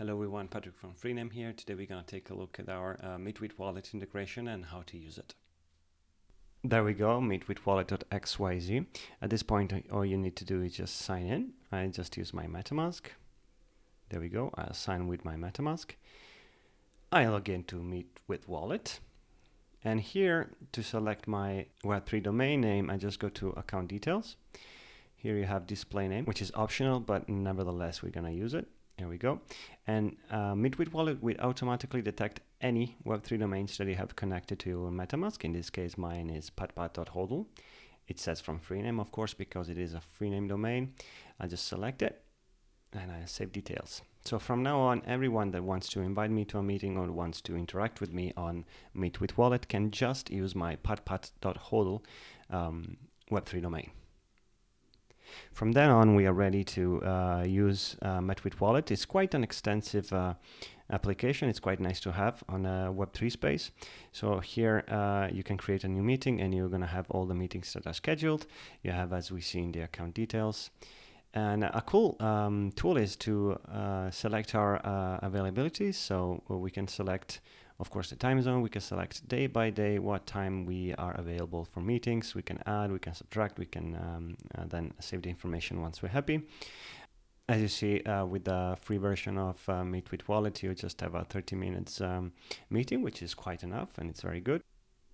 Hello everyone, Patrick from Freename here. Today we're going to take a look at our Meet with Wallet integration and how to use it. There we go, meetwithwallet.xyz. At this point, all you need to do is just sign in. I just use my MetaMask. There we go, I'll sign with my MetaMask. I log into Meet with Wallet. And here, to select my Web3 domain name, I just go to Account Details. Here you have Display Name, which is optional, but nevertheless, we're going to use it. There we go. And Meet with Wallet will automatically detect any Web3 domains that you have connected to your MetaMask. In this case, mine is patpat.hodl. It says from Freename, of course, because it is a Freename domain. I just select it and I save details. So from now on, everyone that wants to invite me to a meeting or wants to interact with me on Meet with Wallet can just use my patpat.hodl Web3 domain. From then on, we are ready to use Meet with Wallet. It's quite an extensive application. It's quite nice to have on a Web3 space. So here you can create a new meeting and you're going to have all the meetings that are scheduled. You have, as we see in the account details. And a cool tool is to select our availabilities. So we can select, of course, the time zone. We can select day by day what time we are available for meetings. We can add, we can subtract, we can then save the information once we're happy. As you see, with the free version of Meet with Wallet, you just have a 30 minutes meeting, which is quite enough and it's very good.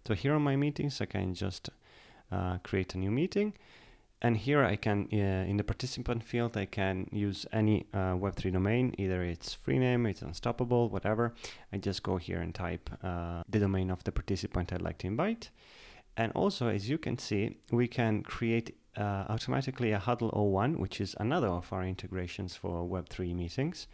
So here on my meetings, I can just create a new meeting. And here I can, in the participant field, I can use any Web3 domain, either it's Freename, it's Unstoppable, whatever. I just go here and type the domain of the participant I'd like to invite. And also, as you can see, we can create automatically a Huddle 01, which is another of our integrations for Web3 meetings,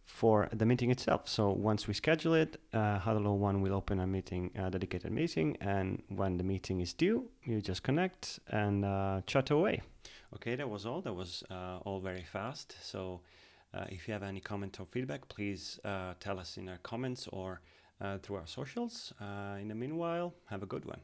for the meeting itself. So once we schedule it, Huddle 01 will open a meeting, a dedicated meeting, and when the meeting is due, you just connect and chat away. Okay, that was all. That was all very fast. So if you have any comment or feedback, please tell us in our comments or through our socials. In the meanwhile, have a good one.